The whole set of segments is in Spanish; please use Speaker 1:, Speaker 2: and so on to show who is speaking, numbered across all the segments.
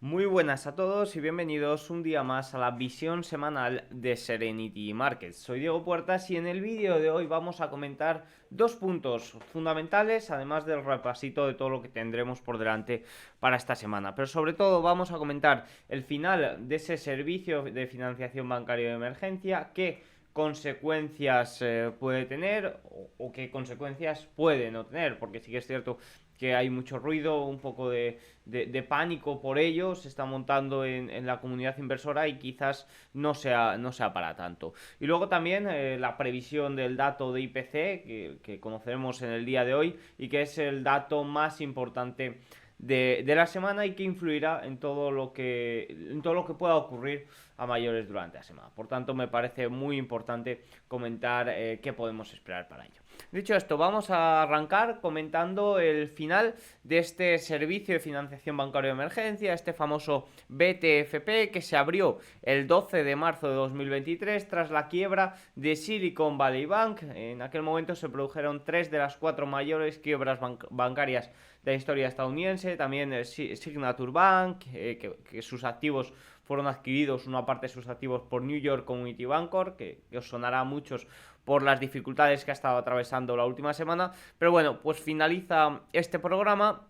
Speaker 1: Muy buenas a todos y bienvenidos un día más a la visión semanal de Serenity Markets. Soy Diego Puertas y en el vídeo de hoy vamos a comentar dos puntos fundamentales, además del repasito de todo lo que tendremos por delante para esta semana. Pero sobre todo vamos a comentar el final de ese servicio de financiación bancaria de emergencia, qué consecuencias puede tener o qué consecuencias puede no tener, porque sí que es cierto que hay mucho ruido, un poco de pánico por ello, se está montando en la comunidad inversora y quizás no sea para tanto. Y luego también la previsión del dato de IPC que conoceremos en el día de hoy y que es el dato más importante de la semana y que influirá en todo lo que pueda ocurrir a mayores durante la semana. Por tanto, me parece muy importante comentar qué podemos esperar para ello. Dicho esto, vamos a arrancar comentando el final de este servicio de financiación bancaria de emergencia, este famoso BTFP que se abrió el 12 de marzo de 2023 tras la quiebra de Silicon Valley Bank. En aquel momento se produjeron tres de las cuatro mayores quiebras bancarias de la historia estadounidense, también Signature Bank, que sus activos fueron adquiridos, una parte de sus activos por New York Community Bancorp, que os sonará a muchos por las dificultades que ha estado atravesando la última semana. Pero bueno, pues finaliza este programa.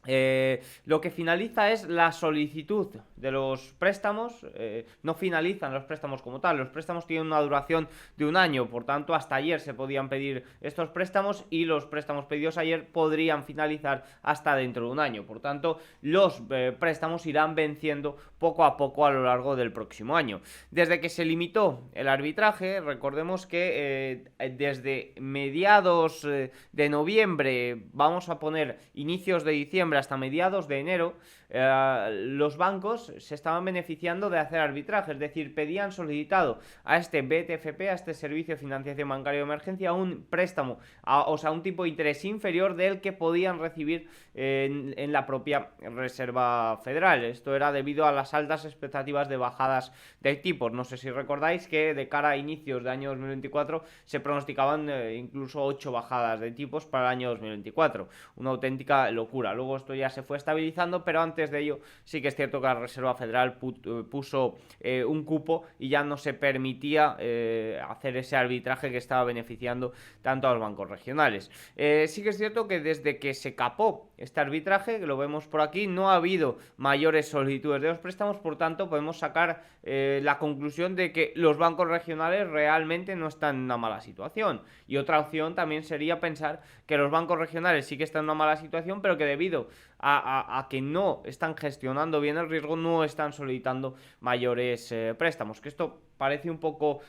Speaker 1: Lo que finaliza es la solicitud de los préstamos. No finalizan los préstamos como tal. Los préstamos tienen una duración de un año. Por tanto, hasta ayer se podían pedir estos préstamos y los préstamos pedidos ayer podrían finalizar hasta dentro de un año. Por tanto, los préstamos irán venciendo poco a poco a lo largo del próximo año. Desde que se limitó el arbitraje, recordemos que desde mediados de noviembre, vamos a poner inicios de diciembre hasta mediados de enero, los bancos se estaban beneficiando de hacer arbitraje, es decir, pedían solicitado a este BTFP, a este Servicio de Financiación Bancaria de Emergencia, un préstamo, o sea, un tipo de interés inferior del que podían recibir en la propia Reserva Federal. Esto era debido a las altas expectativas de bajadas de tipos. No sé si recordáis que de cara a inicios de año 2024 se pronosticaban incluso 8 bajadas de tipos para el año 2024. Una auténtica locura. Luego esto ya se fue estabilizando, pero antes de ello sí que es cierto que la Reserva Federal puso un cupo y ya no se permitía hacer ese arbitraje que estaba beneficiando tanto a los bancos regionales. Sí que es cierto que desde que se capó este arbitraje, que lo vemos por aquí, no ha habido mayores solicitudes de los préstamos, por tanto podemos sacar la conclusión de que los bancos regionales realmente no están en una mala situación. Y otra opción también sería pensar que los bancos regionales sí que están en una mala situación, pero que debido a que no están gestionando bien el riesgo, no están solicitando mayores préstamos. Que esto parece un poco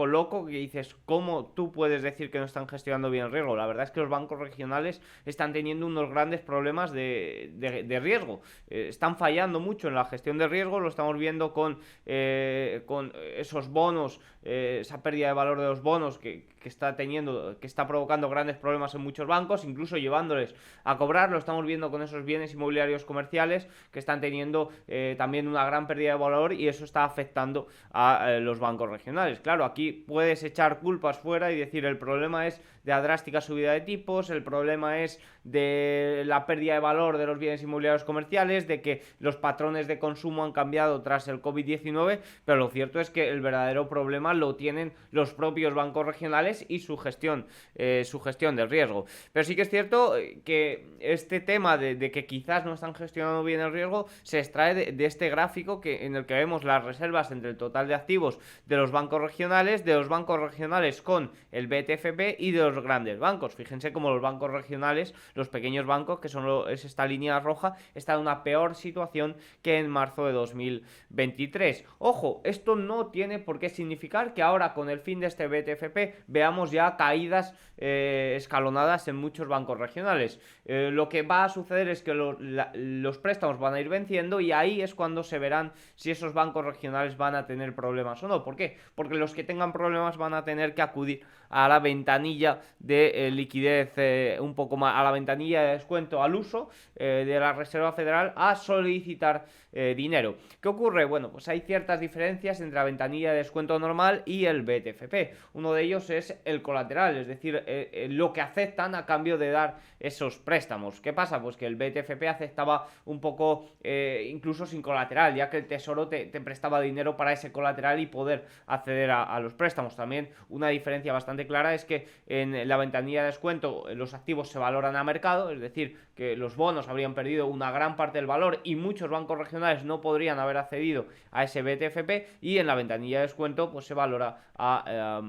Speaker 1: loco, que dices, ¿cómo tú puedes decir que no están gestionando bien el riesgo? La verdad es que los bancos regionales están teniendo unos grandes problemas de riesgo. Están fallando mucho en la gestión de riesgo, lo estamos viendo con esos bonos, esa pérdida de valor de los bonos que está provocando grandes problemas en muchos bancos, incluso llevándoles a cobrar. Lo estamos viendo con esos bienes inmobiliarios comerciales que están teniendo también una gran pérdida de valor, y eso está afectando a los bancos regionales. Claro, aquí puedes echar culpas fuera y decir el problema es de la drástica subida de tipos, el problema es de la pérdida de valor de los bienes inmobiliarios comerciales, de que los patrones de consumo han cambiado tras el COVID-19, pero lo cierto es que el verdadero problema lo tienen los propios bancos regionales y su gestión del riesgo. Pero sí que es cierto que este tema de que quizás no están gestionando bien el riesgo se extrae de este gráfico en el que vemos las reservas entre el total de activos de los bancos regionales con el BTFP y de los grandes bancos. Fíjense cómo los bancos regionales, los pequeños bancos, que es esta línea roja, están en una peor situación que en marzo de 2023. Ojo, esto no tiene por qué significar que ahora con el fin de este BTFP veamos ya caídas escalonadas en muchos bancos regionales. Lo que va a suceder es que los préstamos van a ir venciendo, y ahí es cuando se verán si esos bancos regionales van a tener problemas problemas o no. ¿Por qué? Porque los que tengan problemas van a tener que acudir a la ventanilla de liquidez, un poco más, a la ventanilla de descuento al uso de la Reserva Federal a solicitar dinero. ¿Qué ocurre? Bueno, pues hay ciertas diferencias entre la ventanilla de descuento normal y el BTFP. Uno de ellos es el colateral, es decir, lo que aceptan a cambio de dar esos préstamos. ¿Qué pasa? Pues que el BTFP aceptaba un poco incluso sin colateral, ya que el Tesoro te prestaba dinero para ese colateral y poder acceder a los préstamos. También una diferencia bastante clara es que en la ventanilla de descuento los activos se valoran a mercado, es decir, que los bonos habrían perdido una gran parte del valor y muchos bancos regionales no podrían haber accedido a ese BTFP, y en la ventanilla de descuento pues se valora a...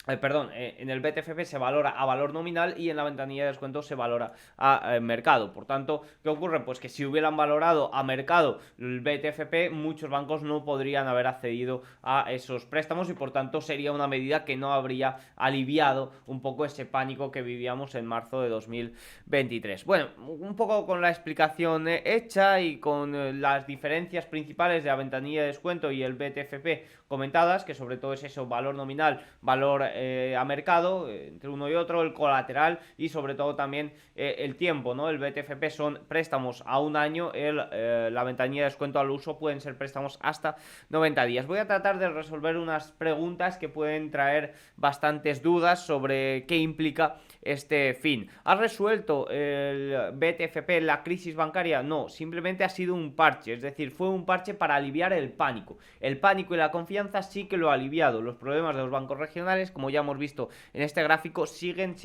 Speaker 1: en el BTFP se valora a valor nominal y en la ventanilla de descuento se valora a mercado. Por tanto, ¿qué ocurre? Pues que si hubieran valorado a mercado el BTFP, muchos bancos no podrían haber accedido a esos préstamos y por tanto sería una medida que no habría aliviado un poco ese pánico que vivíamos en marzo de 2023. Bueno, un poco con la explicación hecha y con las diferencias principales de la ventanilla de descuento y el BTFP comentadas, que sobre todo es eso, valor nominal, valor a mercado, entre uno y otro, el colateral y sobre todo también el tiempo, ¿no? El BTFP son préstamos a un año, la ventanilla de descuento al uso pueden ser préstamos hasta 90 días. Voy a tratar de resolver unas preguntas que pueden traer bastantes dudas sobre qué implica este fin. ¿Ha resuelto el BTFP la crisis bancaria? No, simplemente ha sido un parche, es decir, fue un parche para aliviar el pánico. El pánico y la confianza sí que lo ha aliviado. Los problemas de los bancos regionales, como ya hemos visto en este gráfico, siguen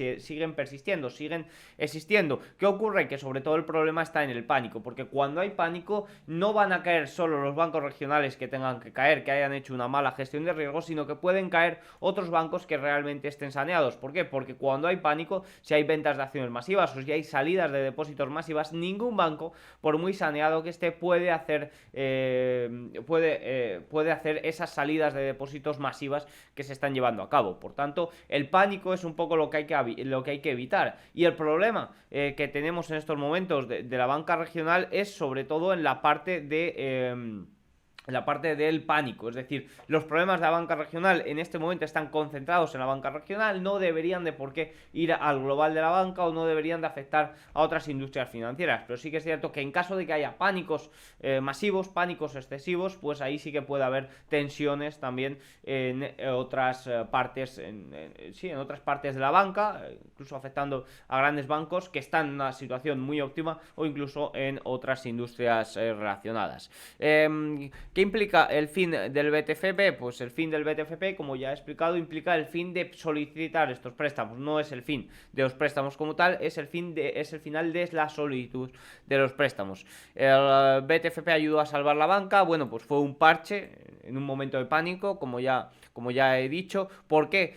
Speaker 1: persistiendo, siguen existiendo. ¿Qué ocurre? Que sobre todo el problema está en el pánico, porque cuando hay pánico no van a caer solo los bancos regionales que tengan que caer, que hayan hecho una mala gestión de riesgo, sino que pueden caer otros bancos que realmente estén saneados. ¿Por qué? Porque cuando hay pánico, si hay ventas de acciones masivas o si hay salidas de depósitos masivas, ningún banco, por muy saneado que esté, puede hacer esas salidas de depósitos masivas que se están llevando a cabo. Por tanto, el pánico es un poco lo que hay que evitar. Y el problema que tenemos en estos momentos de la banca regional es sobre todo en la parte del pánico, es decir, los problemas de la banca regional en este momento están concentrados en la banca regional, no deberían de por qué ir al global de la banca o no deberían de afectar a otras industrias financieras, pero sí que es cierto que en caso de que haya pánicos masivos, pánicos excesivos, pues ahí sí que puede haber tensiones también en otras partes, en otras partes de la banca, incluso afectando a grandes bancos que están en una situación muy óptima o incluso en otras industrias relacionadas. ¿Qué implica el fin del BTFP? Pues el fin del BTFP, como ya he explicado, implica el fin de solicitar estos préstamos. No es el fin de los préstamos como tal, es el final de la solicitud de los préstamos. El BTFP ayudó a salvar la banca. Bueno, pues fue un parche en un momento de pánico, como ya he dicho. ¿Por qué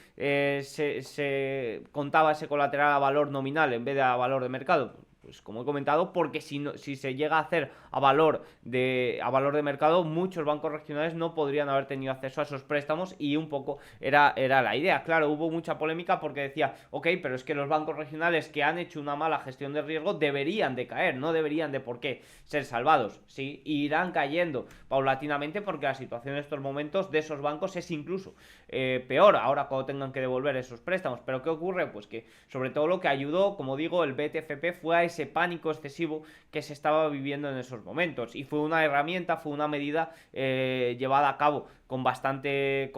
Speaker 1: se contaba ese colateral a valor nominal en vez de a valor de mercado? Pues como he comentado, porque si se llega a hacer a valor de mercado, muchos bancos regionales no podrían haber tenido acceso a esos préstamos y un poco era la idea. Claro, hubo mucha polémica porque decía, ok, pero es que los bancos regionales que han hecho una mala gestión de riesgo deberían de caer, no deberían de por qué ser salvados. Sí, irán cayendo paulatinamente porque la situación en estos momentos de esos bancos es incluso peor ahora cuando tengan que devolver esos préstamos. Pero ¿qué ocurre? Pues que sobre todo lo que ayudó, como digo, el BTFP fue a ese pánico excesivo que se estaba viviendo en esos momentos y fue una herramienta, fue una medida llevada a cabo con bastante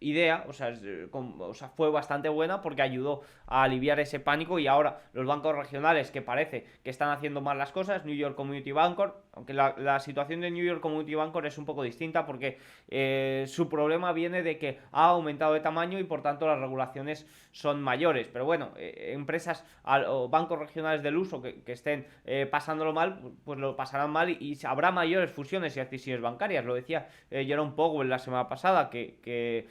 Speaker 1: idea, o sea, fue bastante buena porque ayudó a aliviar ese pánico y ahora los bancos regionales que parece que están haciendo mal las cosas, New York Community Bank, aunque la situación de New York Community Bank es un poco distinta porque su problema viene de que ha aumentado de tamaño y por tanto las regulaciones son mayores, pero bueno, empresas o bancos regionales del uso que estén pasándolo mal, pues lo pasarán mal y habrá mayores fusiones y adquisiciones bancarias. Lo decía Jerome Powell la semana pasada que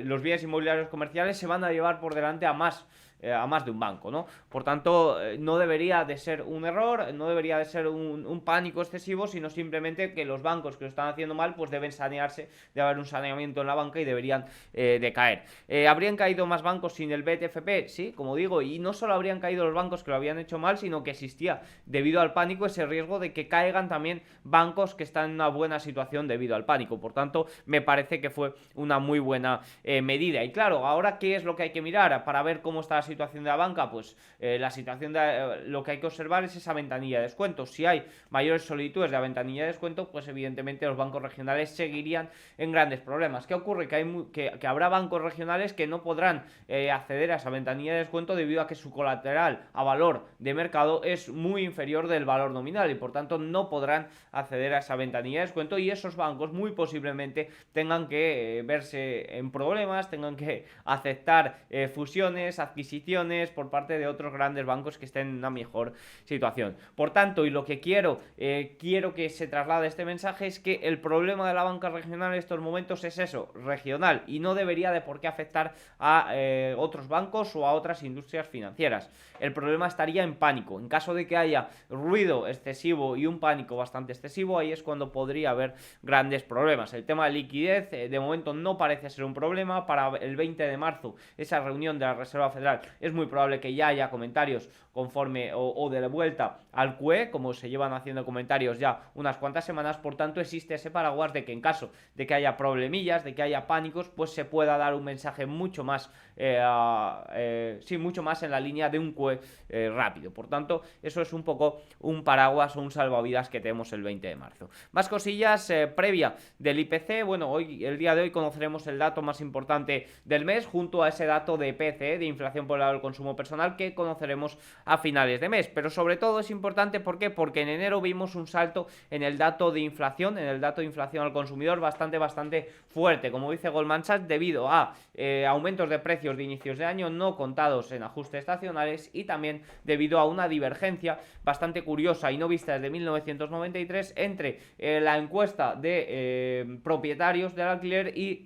Speaker 1: los bienes inmobiliarios comerciales se van a llevar por delante a más a más de un banco, ¿no? Por tanto, no debería de ser un error, no debería de ser un pánico excesivo, sino simplemente que los bancos que lo están haciendo mal, pues deben sanearse, debe haber un saneamiento en la banca y deberían de caer. ¿Habrían caído más bancos sin el BTFP? Sí, como digo, y no solo habrían caído los bancos que lo habían hecho mal, sino que existía, debido al pánico, ese riesgo de que caigan también bancos que están en una buena situación debido al pánico. Por tanto, me parece que fue una muy buena medida. Y claro, ahora, ¿qué es lo que hay que mirar para ver cómo está la situación de la banca? Pues la situación de lo que hay que observar es esa ventanilla de descuento. Si hay mayores solicitudes de la ventanilla de descuento, pues evidentemente los bancos regionales seguirían en grandes problemas. ¿Qué ocurre? Que habrá bancos regionales que no podrán acceder a esa ventanilla de descuento debido a que su colateral a valor de mercado es muy inferior del valor nominal y por tanto no podrán acceder a esa ventanilla de descuento, y esos bancos muy posiblemente tengan que verse en problemas, tengan que aceptar fusiones, adquisiciones por parte de otros grandes bancos que estén en una mejor situación. Por tanto, y lo que quiero que se traslade este mensaje es que el problema de la banca regional en estos momentos es eso, regional, y no debería de por qué afectar a otros bancos o a otras industrias financieras. El problema estaría en pánico. En caso de que haya ruido excesivo y un pánico bastante excesivo, ahí es cuando podría haber grandes problemas. El tema de liquidez de momento no parece ser un problema. Para el 20 de marzo, esa reunión de la Reserva Federal, es muy probable que ya haya comentarios conforme o de vuelta al QE, como se llevan haciendo comentarios ya unas cuantas semanas. Por tanto, existe ese paraguas de que en caso de que haya problemillas, de que haya pánicos, pues se pueda dar un mensaje mucho más mucho más en la línea de un QE rápido. Por tanto, eso es un poco un paraguas o un salvavidas que tenemos el 20 de marzo. Más cosillas previa del IPC. Bueno, el día de hoy conoceremos el dato más importante del mes, junto a ese dato de PCE, de inflación por el lado del consumo personal, que conoceremos a finales de mes. Pero sobre todo es importante, ¿por qué? Porque en enero vimos un salto en el dato de inflación, al consumidor bastante fuerte, como dice Goldman Sachs, debido a aumentos de precios de inicios de año no contados en ajustes estacionales, y también debido a una divergencia bastante curiosa y no vista desde 1993 entre la encuesta de propietarios del alquiler y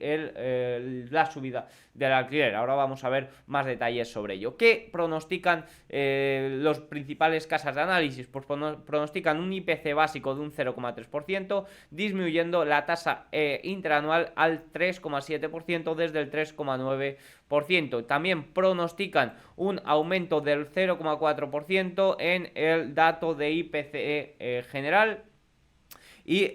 Speaker 1: la subida del alquiler. Ahora vamos a ver más detalles sobre ello. ¿Qué pronostican los principales casas de análisis? Pues pronostican un IPC básico de un 0,3%, disminuyendo la tasa interanual al 3,7% desde el 3,9%. También pronostican un aumento del 0,4% en el dato de IPC general, y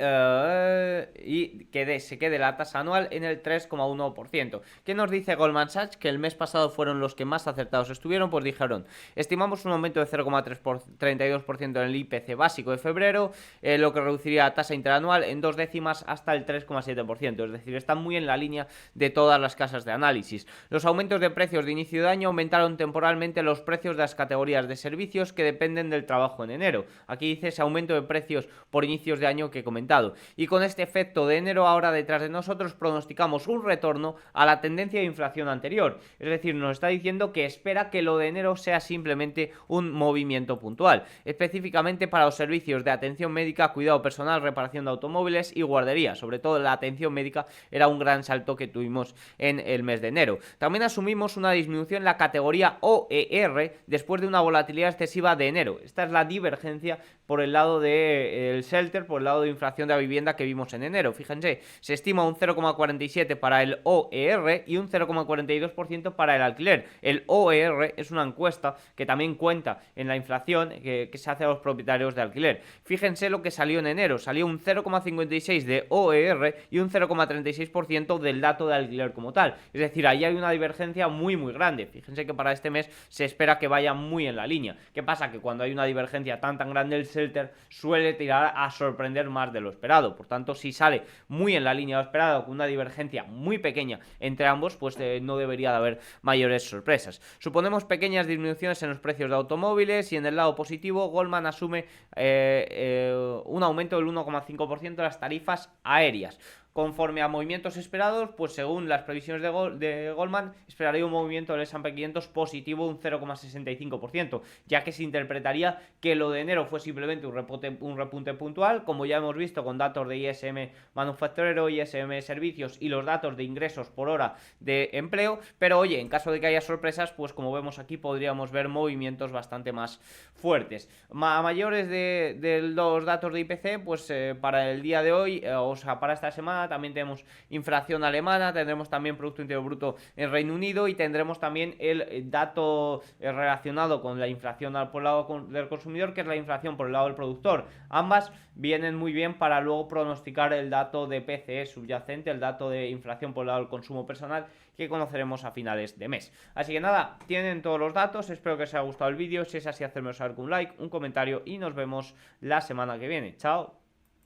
Speaker 1: que se quede la tasa anual en el 3,1%. ¿Qué nos dice Goldman Sachs? Que el mes pasado fueron los que más acertados estuvieron. Pues dijeron: estimamos un aumento de 0,32% en el IPC básico de febrero, lo que reduciría la tasa interanual en 2 décimas hasta el 3,7%. Es decir, están muy en la línea de todas las casas de análisis. Los aumentos de precios de inicio de año aumentaron temporalmente los precios de las categorías de servicios que dependen del trabajo en enero. Aquí dice ese aumento de precios por inicios de año que he comentado. Y con este efecto de enero ahora detrás de nosotros, pronosticamos un retorno a la tendencia de inflación anterior. Es decir, nos está diciendo que espera que lo de enero sea simplemente un movimiento puntual, específicamente para los servicios de atención médica, cuidado personal, reparación de automóviles y guardería. Sobre todo la atención médica era un gran salto que tuvimos en el mes de enero. También asumimos una disminución en la categoría OER después de una volatilidad excesiva de enero. Esta es la divergencia por el lado del shelter, por el lado de inflación de la vivienda que vimos en enero. Fíjense, se estima un 0,47 para el OER y un 0,42% para el alquiler. El OER es una encuesta que también cuenta en la inflación que se hace a los propietarios de alquiler. Fíjense lo que salió en enero. Salió un 0,56 de OER y un 0,36% del dato de alquiler como tal. Es decir, ahí hay una divergencia muy grande. Fíjense que para este mes se espera que vaya muy en la línea. ¿Qué pasa? Que cuando hay una divergencia tan grande, el shelter suele tirar a sorprender más de lo esperado. Por tanto, si sale muy en la línea de lo esperado, con una divergencia muy pequeña entre ambos, pues no debería de haber mayores sorpresas. Suponemos pequeñas disminuciones en los precios de automóviles, y en el lado positivo Goldman asume un aumento del 1,5% de las tarifas aéreas. Conforme a movimientos esperados, pues según las previsiones de Goldman, esperaría un movimiento del S&P 500 positivo un 0,65%, ya que se interpretaría que lo de enero fue simplemente un repunte puntual, como ya hemos visto con datos de ISM manufacturero, ISM servicios y los datos de ingresos por hora de empleo, pero oye, en caso de que haya sorpresas, pues como vemos aquí podríamos ver movimientos bastante más fuertes. A mayores de los datos de IPC, pues para el día de hoy, o sea, para esta semana también tenemos inflación alemana, tendremos también Producto Interior Bruto en Reino Unido y tendremos también el dato relacionado con la inflación por el lado del consumidor, que es la inflación por el lado del productor. Ambas vienen muy bien para luego pronosticar el dato de PCE subyacente, el dato de inflación por el lado del consumo personal, que conoceremos a finales de mes. Así que nada, tienen todos los datos, espero que os haya gustado el vídeo, si es así, hacedme saber con un like, un comentario y nos vemos la semana que viene. Chao.